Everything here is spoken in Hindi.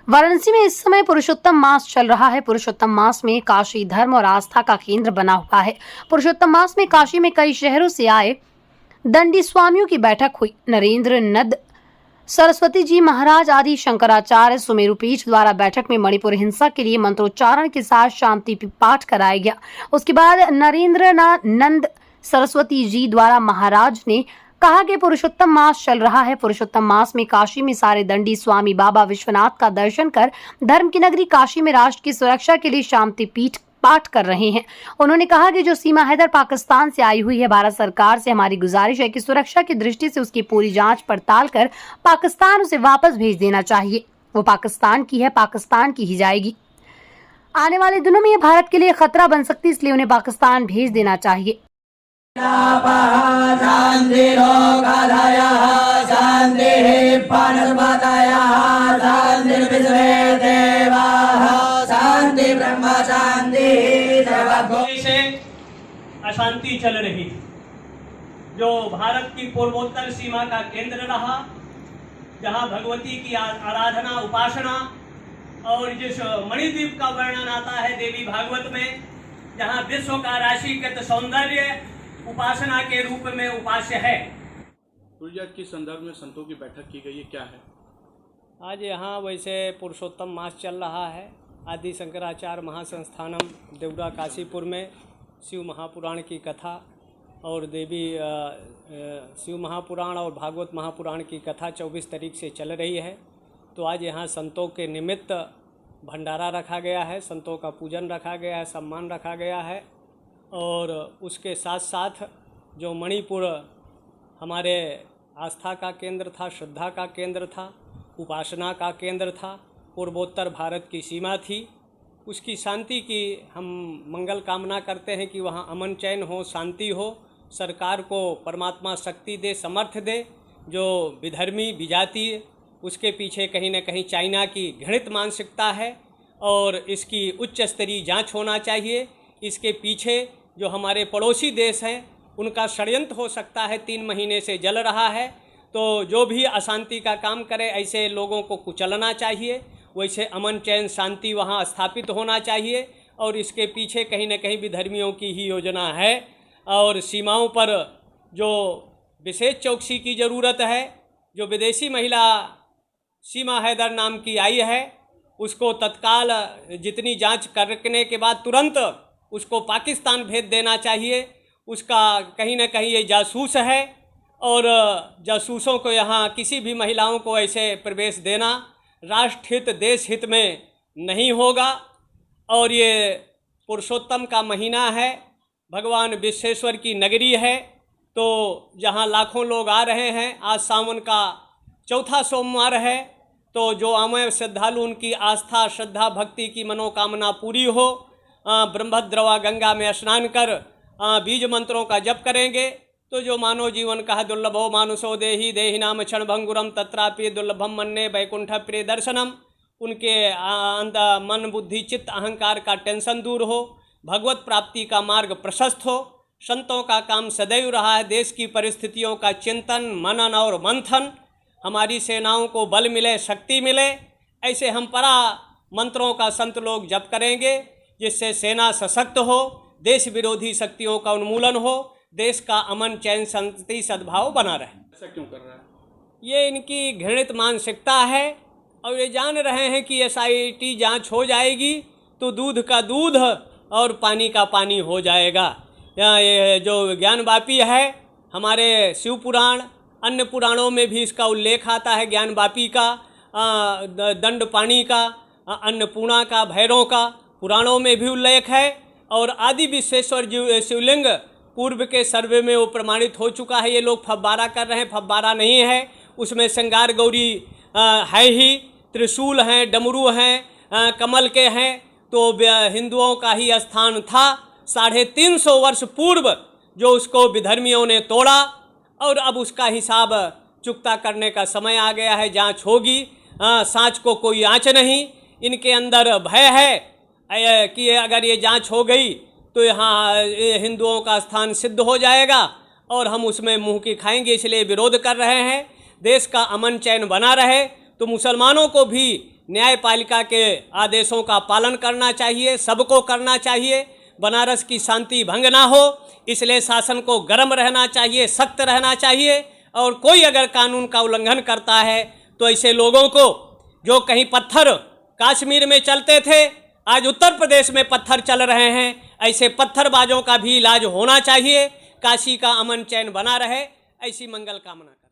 वाराणसी में इस समय पुरुषोत्तम मास चल रहा है। पुरुषोत्तम मास में काशी धर्म और आस्था का केंद्र बना हुआ है। पुरुषोत्तम मास में काशी में कई शहरों से आए दंडी स्वामियों की बैठक हुई। नरेंद्र नंद सरस्वती जी महाराज आदि शंकराचार्य सुमेरु पीठ द्वारा बैठक में मणिपुर हिंसा के लिए मंत्रोच्चारण के साथ शांति पाठ कराया गया। उसके बाद नरेंद्र नंद सरस्वती जी द्वारा महाराज ने कहा कि पुरुषोत्तम मास चल रहा है। पुरुषोत्तम मास में काशी में सारे दंडी स्वामी बाबा विश्वनाथ का दर्शन कर धर्म की नगरी काशी में राष्ट्र की सुरक्षा के लिए शांति पीठ पाठ कर रहे हैं। उन्होंने कहा कि जो सीमा हैदर पाकिस्तान से आई हुई है, भारत सरकार से हमारी गुजारिश है कि सुरक्षा की दृष्टि से उसकी पूरी जांच पड़ताल कर पाकिस्तान उसे वापस भेज देना चाहिए। वो पाकिस्तान की है, पाकिस्तान की ही जाएगी। आने वाले दिनों में ये भारत के लिए खतरा बन सकती है, इसलिए उन्हें पाकिस्तान भेज देना चाहिए। अशांति चल रही थी, जो भारत की पूर्वोत्तर सीमा का केंद्र रहा, जहां भगवती की आराधना उपासना और जिस मणिद्वीप का वर्णन आता है देवी भागवत में, जहां विश्व का राशिगत सौंदर्य उपासना के रूप में उपास्य है। तुलजा के संदर्भ में संतों की बैठक की गई है, क्या है? आज यहाँ वैसे पुरुषोत्तम मास चल रहा है। आदि शंकराचार्य महासंस्थानम देवरा काशीपुर में शिव महापुराण की कथा और देवी शिव महापुराण और भागवत महापुराण की कथा 24 तारीख से चल रही है। तो आज यहाँ संतों के निमित्त भंडारा रखा गया है, संतों का पूजन रखा गया है, सम्मान रखा गया है। और उसके साथ साथ जो मणिपुर हमारे आस्था का केंद्र था, श्रद्धा का केंद्र था, उपासना का केंद्र था, पूर्वोत्तर भारत की सीमा थी, उसकी शांति की हम मंगल कामना करते हैं कि वहाँ अमन चैन हो, शांति हो। सरकार को परमात्मा शक्ति दे, समर्थ दे। जो विधर्मी विजातीय, उसके पीछे कहीं न कहीं चाइना की घृणित मानसिकता है और इसकी उच्च स्तरीय जांच होना चाहिए। इसके पीछे जो हमारे पड़ोसी देश हैं उनका षड्यंत्र हो सकता है, 3 महीने से जल रहा है। तो जो भी अशांति का काम करे, ऐसे लोगों को कुचलना चाहिए। वैसे अमन चैन शांति वहाँ स्थापित होना चाहिए और इसके पीछे कहीं न कहीं विधर्मियों की ही योजना है। और सीमाओं पर जो विशेष चौकसी की ज़रूरत है, जो विदेशी महिला सीमा हैदर नाम की आई है, उसको तत्काल जितनी जांच करने के बाद तुरंत उसको पाकिस्तान भेज देना चाहिए। उसका कहीं न कहीं ये जासूस है और जासूसों को यहाँ किसी भी महिलाओं को ऐसे प्रवेश देना राष्ट्र हित देश हित में नहीं होगा। और ये पुरुषोत्तम का महीना है, भगवान विश्वेश्वर की नगरी है, तो जहाँ लाखों लोग आ रहे हैं। आज सावन का चौथा सोमवार है, तो जो आमय श्रद्धालु उनकी आस्था श्रद्धा भक्ति की मनोकामना पूरी हो, ब्रह्मद्रवा गंगा में स्नान कर बीज मंत्रों का जप करेंगे तो जो मानव जीवन कहा दुर्लभो मानुषो देहि देहि नाम क्षण भंगुरम तत्रापि दुर्लभम मन्ने वैकुंठ प्रिय दर्शनम। उनके मन बुद्धि चित्त अहंकार का टेंशन दूर हो, भगवत प्राप्ति का मार्ग प्रशस्त हो। संतों का काम सदैव रहा है देश की परिस्थितियों का चिंतन मनन और मंथन। हमारी सेनाओं को बल मिले, शक्ति मिले, ऐसे हम परा मंत्रों का संत लोग जप करेंगे, जिससे सेना सशक्त हो, देश विरोधी शक्तियों का उन्मूलन हो, देश का अमन चैन शांति सद्भाव बना रहे। ऐसा क्यों कर रहा है? ये इनकी घृणित मानसिकता है और ये जान रहे हैं कि SIT जांच हो जाएगी तो दूध का दूध और पानी का पानी हो जाएगा। ये जो ज्ञानवापी है, हमारे शिव पुराण अन्य पुराणों में भी इसका उल्लेख आता है, ज्ञानवापी का, दंड पाणी का, अन्नपूर्णा का, भैरव का पुराणों में भी उल्लेख है। और आदि विश्वेश्वर शिवलिंग पूर्व के सर्वे में वो प्रमाणित हो चुका है। ये लोग फव्वारा कर रहे हैं, फव्वारा नहीं है, उसमें श्रृंगार गौरी है ही, त्रिशूल हैं, डमरू हैं, कमल के हैं। तो हिंदुओं का ही स्थान था। 350 वर्ष पूर्व जो उसको विधर्मियों ने तोड़ा और अब उसका हिसाब चुकता करने का समय आ गया है। जांच होगी, सांच को कोई आँच नहीं। इनके अंदर भय है कि अगर ये जांच हो गई तो यहाँ हिंदुओं का स्थान सिद्ध हो जाएगा और हम उसमें मुंह की खाएंगे, इसलिए विरोध कर रहे हैं। देश का अमन चैन बना रहे तो मुसलमानों को भी न्यायपालिका के आदेशों का पालन करना चाहिए, सबको करना चाहिए। बनारस की शांति भंग ना हो, इसलिए शासन को गर्म रहना चाहिए, सख्त रहना चाहिए। और कोई अगर कानून का उल्लंघन करता है तो ऐसे लोगों को, जो कहीं पत्थर कश्मीर में चलते थे, आज उत्तर प्रदेश में पत्थर चल रहे हैं, ऐसे पत्थरबाजों का भी इलाज होना चाहिए। काशी का अमन चैन बना रहे, ऐसी मंगल कामना।